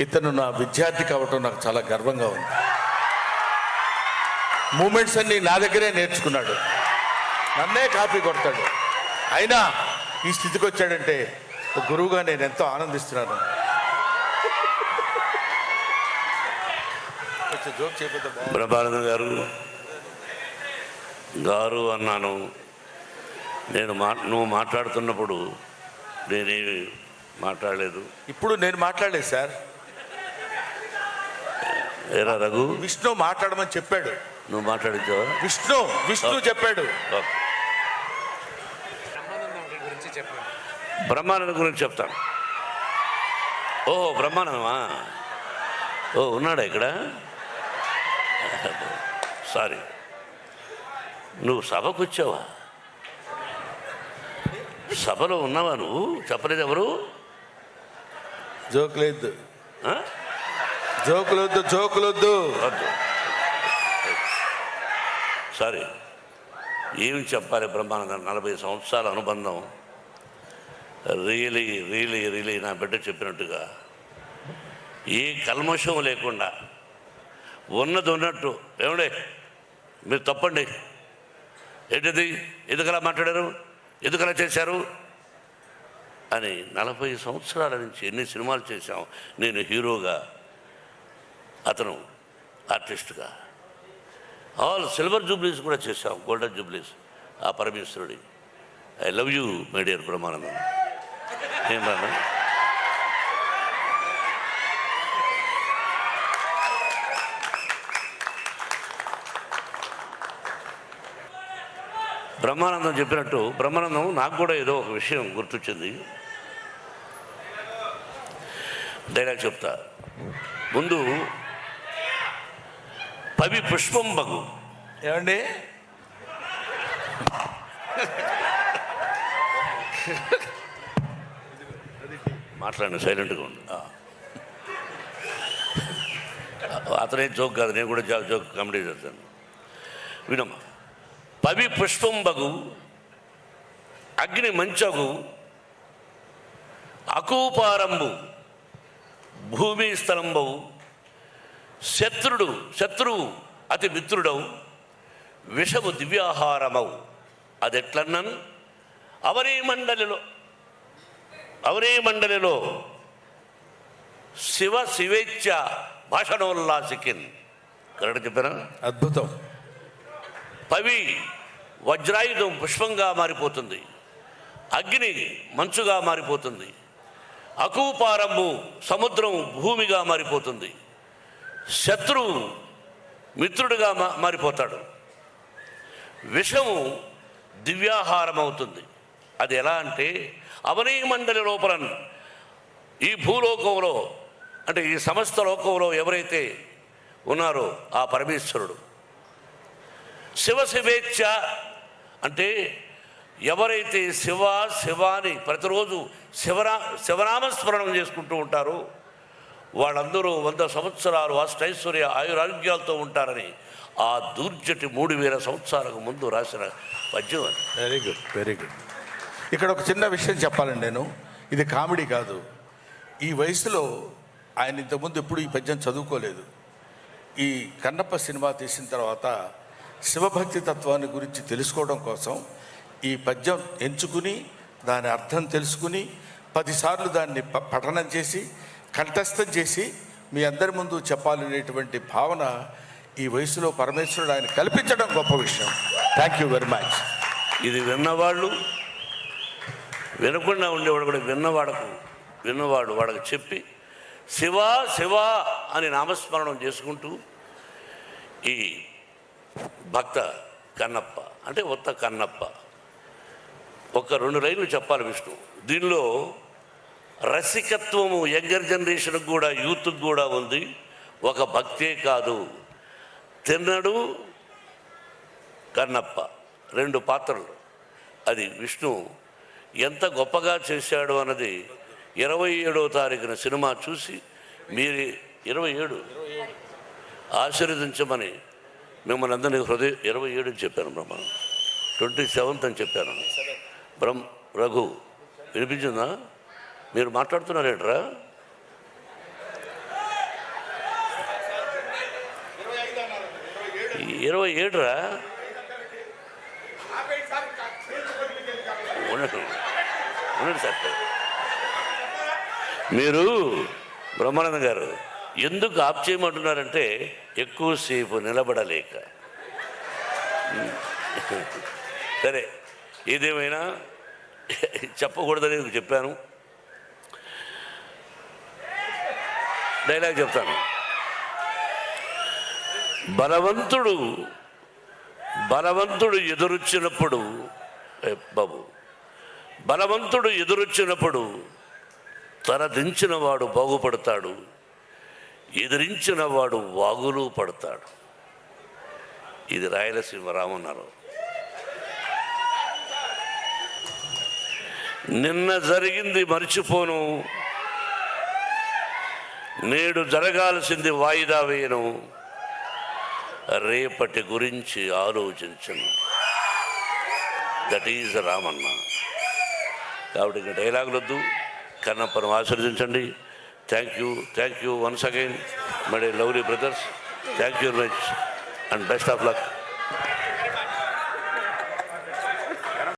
ఇతను నా విద్యార్థి కావటం నాకు చాలా గర్వంగా ఉంది. మూమెంట్స్ అన్నీ నా దగ్గరే నేర్చుకున్నాడు, నన్నే కాపీ కొడతాడు. అయినా ఈ స్థితికి వచ్చాడంటే ఒక గురువుగా నేను ఎంతో ఆనందిస్తున్నాను. జోక్ చేయకపోతే బ్రహ్మానందం గారు అన్నాను. నువ్వు మాట్లాడుతున్నప్పుడు నేనేమి మాట్లాడలేదు. ఇప్పుడు నేను మాట్లాడలేదు సార్. ఏరా రఘు, విష్ణు మాట్లాడమని చెప్పాడు. నువ్వు మాట్లాడించావా? విష్ణు చెప్పాడు. బ్రహ్మానందం గురించి చెప్తాను. ఓహో, బ్రహ్మానందమా? ఓ, ఉన్నాడా ఇక్కడ? సారీ, నువ్వు సభకు వచ్చావా? సభలో ఉన్నావా నువ్వు? చెప్పలేదు ఎవరు? జోకులొద్దు, జోకులొద్దు, జోకులొద్దు. సారీ, ఏమి చెప్పాలి? బ్రహ్మానందం 40 సంవత్సరాల అనుబంధం. రియలీ నా బిడ్డ చెప్పినట్టుగా ఏ కల్మషం లేకుండా ఉన్నది ఉన్నట్టు. ఏమండే మీరు తప్పండి, ఏంటిది, ఎందుకలా మాట్లాడారు, ఎందుకలా చేశారు అని 40 సంవత్సరాల నుంచి ఎన్ని సినిమాలు చేశాం. నేను హీరోగా, అతను ఆర్టిస్ట్గా. ఆల్ సిల్వర్ జూబ్లీస్ కూడా చేశాం, గోల్డెన్ జూబ్లీస్. ఆ పరమేశ్వరుడి I love you my dear Brahmanandam. ఏం రాను? బ్రహ్మానందం చెప్పినట్టు, బ్రహ్మానందం నాకు కూడా ఏదో ఒక విషయం గుర్తొచ్చింది. డైలాగ్ చెప్తా. ముందు పవి పుష్పం బగు. ఏమండి, మాట్లాడండి, సైలెంట్గా ఉండు. అతనే జోక్ కాదు, నేను కూడా జోక్ కామెడీ చేస్తాను. వినమ్మా. పవి పుష్పం బగు, అగ్ని మంచగు, అకూపారంబు, భూమి స్థలంబవు, శత్రువు అతి మిత్రుడవు, విషము దివ్యాహారమవు. అదెట్లన్నన్ అవనీ మండలిలో శివేచ్ఛ భాషణోల్లాసికిన్. కరెక్ట్ చెప్పారా? అద్భుతం. పవి వజ్రాయుధం పుష్పంగా మారిపోతుంది, అగ్ని మంచుగా మారిపోతుంది, అకూపారంబు సముద్రం భూమిగా మారిపోతుంది, శత్రువు మిత్రుడిగా మారిపోతాడు, విషము దివ్యాహారం అవుతుంది. అది ఎలా అంటే అవనీ మండలి లోపల, ఈ భూలోకంలో అంటే ఈ సమస్త లోకంలో ఎవరైతే ఉన్నారో ఆ పరమేశ్వరుడు. శివేచ్ఛ అంటే ఎవరైతే శివాని ప్రతిరోజు శివనామస్మరణం చేసుకుంటూ ఉంటారో వాళ్ళందరూ 100 సంవత్సరాలు అష్టైశ్వర్య ఆయురారోగ్యాలతో ఉంటారని ఆ దూర్జటి 3000 సంవత్సరాలకు ముందు రాసిన పద్యం. Very good, very good. ఇక్కడ ఒక చిన్న విషయం చెప్పాలండి. నేను ఇది కామెడీ కాదు. ఈ వయసులో ఆయన ఇంతకుముందు ఎప్పుడు ఈ పద్యం చదువుకోలేదు. ఈ కన్నప్ప సినిమా తీసిన తర్వాత శివభక్తి తత్వాన్ని గురించి తెలుసుకోవడం కోసం ఈ పద్యం ఎంచుకుని దాని అర్థం తెలుసుకుని 10 సార్లు దాన్ని పఠనం చేసి కంఠస్థం చేసి మీ అందరి ముందు చెప్పాలనేటువంటి భావన ఈ వయసులో పరమేశ్వరుడు ఆయన కల్పించడం గొప్ప విషయం. Thank you very much. ఇది విన్నవాళ్ళు, వినకుండా ఉండేవాడు కూడా విన్నవాడు వాడికి చెప్పి శివ అని నామస్మరణం చేసుకుంటూ ఈ భక్త కన్నప్ప అంటే ఉత్త కన్నప్ప ఒక 2 లైన్లు చెప్పాలి విష్ణు. దీనిలో రసికత్వము యంగర్ జనరేషన్కి కూడా, యూత్కి కూడా ఉంది. ఒక భక్తే కాదు, తిన్నడు కన్నప్ప 2 పాత్రలు. అది విష్ణు ఎంత గొప్పగా చేశాడు అన్నది 27వ తారీఖున సినిమా చూసి మీరు 27 ఆశీర్వదించమని మిమ్మల్ని అందరినీ 27 చెప్పాను. 27th అని చెప్పాను. రఘు వినిపించిందా? మీరు మాట్లాడుతున్నారేట్రా? 27 రా. ఉండండి సార్. మీరు బ్రహ్మానందం గారు ఎందుకు ఆప్ చేయమంటున్నారంటే ఎక్కువసేపు నిలబడలేక. సరే, ఏదేమైనా చెప్పకూడదని చెప్పాను. డైలాగ్ చెప్తాను. బలవంతుడు ఎదురొచ్చినప్పుడు బాబు, బలవంతుడు ఎదురొచ్చినప్పుడు తల దించిన వాడు బాగుపడతాడు, ఎదిరించిన వాడు వాగులు పడతాడు. ఇది రాయలసీమ రామన్నారు. నిన్న జరిగింది మర్చిపోను, నేడు జరగాల్సింది వాయిదా వేయను, రేపటి గురించి ఆలోచించను. That is Ramanna. కాబట్టి ఇంకా డైలాగులు వద్దు, కన్నప్పను ఆశీర్వదించండి. Thank you once again my lovely brothers. Thank you very much and best of luck.